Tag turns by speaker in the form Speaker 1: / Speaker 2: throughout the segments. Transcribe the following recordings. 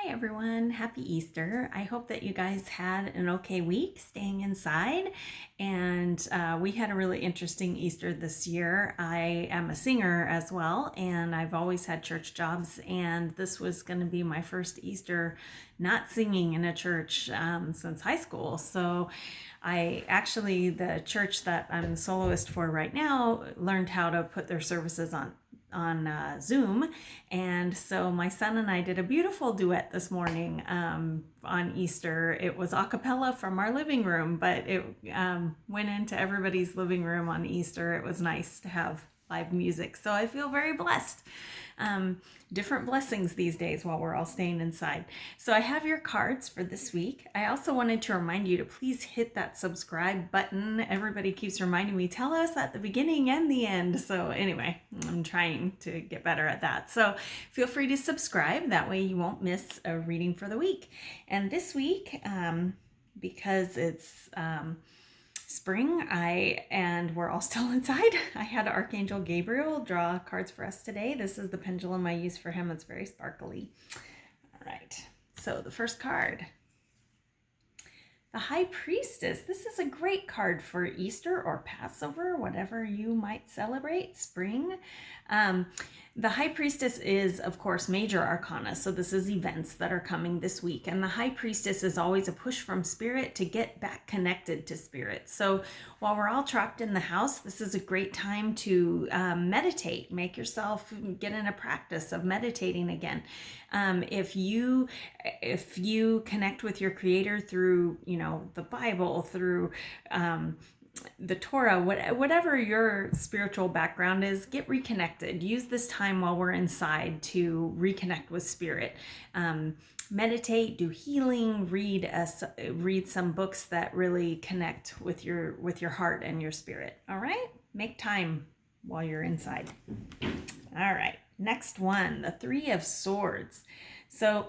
Speaker 1: Hi everyone, happy Easter. I hope that you guys had an okay week staying inside, and we had a really interesting Easter this year. I am a singer as well, and I've always had church jobs, and this was going to be my first Easter not singing in a church since high school. So the church that I'm soloist for right now learned how to put their services on Zoom. And so my son and I did a beautiful duet this morning on Easter. It was a cappella from our living room, but it went into everybody's living room on Easter. It was nice to have live music. So I feel very blessed. Different blessings these days while we're all staying inside. So I have your cards for this week. I also wanted to remind you to please hit that subscribe button. Everybody keeps reminding me, tell us at the beginning and the end. So anyway, I'm trying to get better at that. So feel free to subscribe. That way you won't miss a reading for the week. And this week, because it's spring, and we're all still inside, I had Archangel Gabriel draw cards for us today. This is the pendulum I use for him. It's very sparkly. All right, so the first card, the High Priestess. This is a great card for Easter or Passover, whatever you might celebrate, spring. The High Priestess is, of course, major arcana. So this is events that are coming this week. And the High Priestess is always a push from spirit to get back connected to spirit. So while we're all trapped in the house, this is a great time to meditate. Make yourself get in a practice of meditating again. If you connect with your creator through, the Bible, through the Torah, whatever your spiritual background is, get reconnected. Use this time while we're inside to reconnect with spirit. Meditate, do healing, read some books that really connect with your heart and your spirit. All right, make time while you're inside. All right, next one, the Three of Swords. So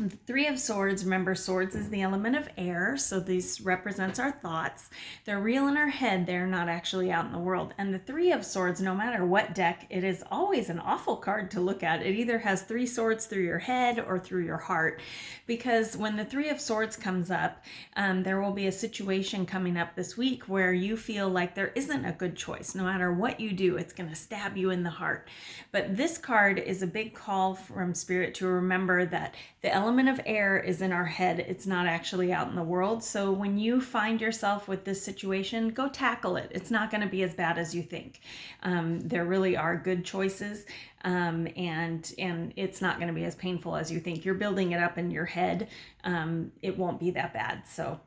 Speaker 1: the Three of Swords, remember, swords is the element of air, so this represents our thoughts. They're real in our head, they're not actually out in the world. And the Three of Swords, no matter what deck, it is always an awful card to look at. It either has three swords through your head or through your heart, because when the Three of Swords comes up, there will be a situation coming up this week where you feel like there isn't a good choice. No matter what you do, it's going to stab you in the heart. But this card is a big call from Spirit to remember that the element of air is in our head. It's not actually out in the world. So when you find yourself with this situation, go tackle it. It's not going to be as bad as you think. There really are good choices, and it's not going to be as painful as you think. You're building it up in your head. It won't be that bad. So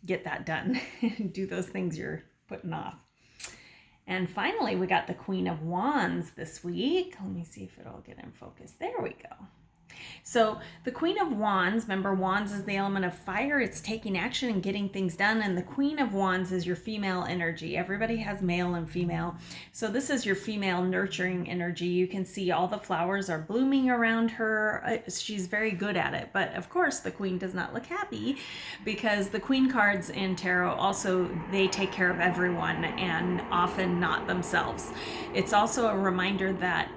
Speaker 1: get that done. Do those things you're putting off. And finally, we got the Queen of Wands this week. Let me see if it'll get in focus. There we go. So the Queen of Wands, remember, Wands is the element of fire. It's taking action and getting things done. And the Queen of Wands is your female energy. Everybody has male and female. So this is your female nurturing energy. You can see all the flowers are blooming around her. She's very good at it. But of course, the Queen does not look happy, because the Queen cards in tarot also, they take care of everyone and often not themselves. It's also a reminder that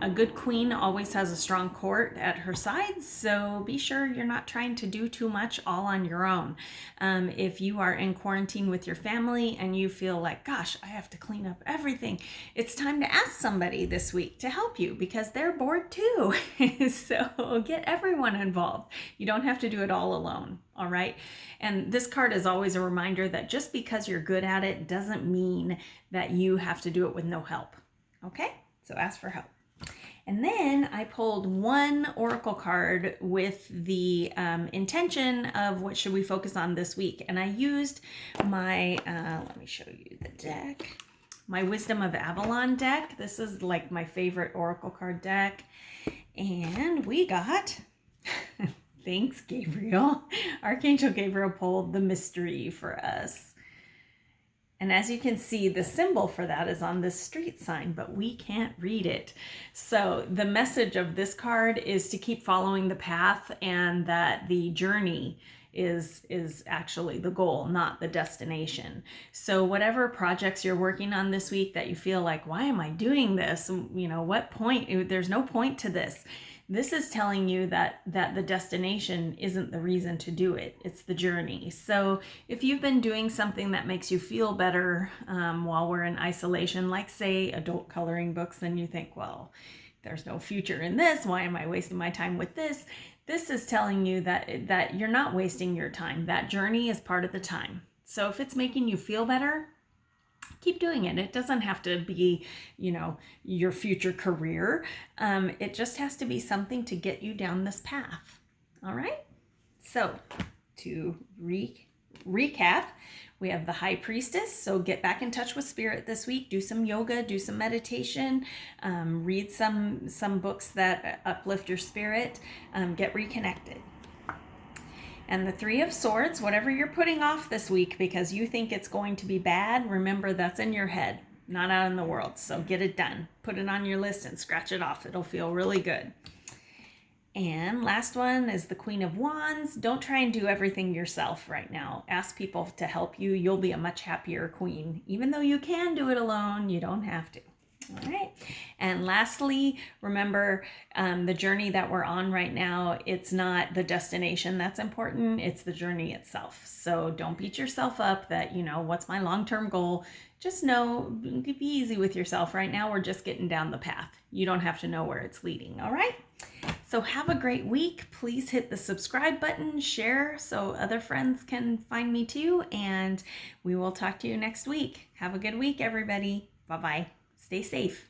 Speaker 1: a good queen always has a strong court at her side, so be sure you're not trying to do too much all on your own. If you are in quarantine with your family and you feel like, gosh, I have to clean up everything, it's time to ask somebody this week to help you, because they're bored too. So get everyone involved. You don't have to do it all alone. All right. And this card is always a reminder that just because you're good at it doesn't mean that you have to do it with no help. Okay, so ask for help. And then I pulled one oracle card with the intention of what should we focus on this week. And I used my, let me show you the deck, my Wisdom of Avalon deck. This is like my favorite oracle card deck. And we got, thanks Gabriel, Archangel Gabriel pulled the mystery for us. And as you can see, the symbol for that is on this street sign, but we can't read it. So the message of this card is to keep following the path, and that the journey is actually the goal, not the destination. So whatever projects you're working on this week that you feel like, why am I doing this? What point? There's no point to this. This is telling you that the destination isn't the reason to do it. It's the journey. So if you've been doing something that makes you feel better while we're in isolation, like say adult coloring books, then you think, well, there's no future in this. Why am I wasting my time with this? This is telling you that you're not wasting your time. That journey is part of the time. So if it's making you feel better, keep doing it. It doesn't have to be, your future career. It just has to be something to get you down this path. All right. So to recap, we have the High Priestess. So get back in touch with Spirit this week. Do some yoga, do some meditation, read some books that uplift your spirit, get reconnected. And the Three of Swords, whatever you're putting off this week because you think it's going to be bad, remember that's in your head, not out in the world. So get it done. Put it on your list and scratch it off. It'll feel really good. And last one is the Queen of Wands. Don't try and do everything yourself right now. Ask people to help you. You'll be a much happier queen. Even though you can do it alone, you don't have to. All right. And lastly, remember the journey that we're on right now, it's not the destination that's important. It's the journey itself. So don't beat yourself up that, what's my long-term goal? Just know, be easy with yourself. Right now, we're just getting down the path. You don't have to know where it's leading. All right. So have a great week. Please hit the subscribe button, share so other friends can find me too. And we will talk to you next week. Have a good week, everybody. Bye-bye. Stay safe.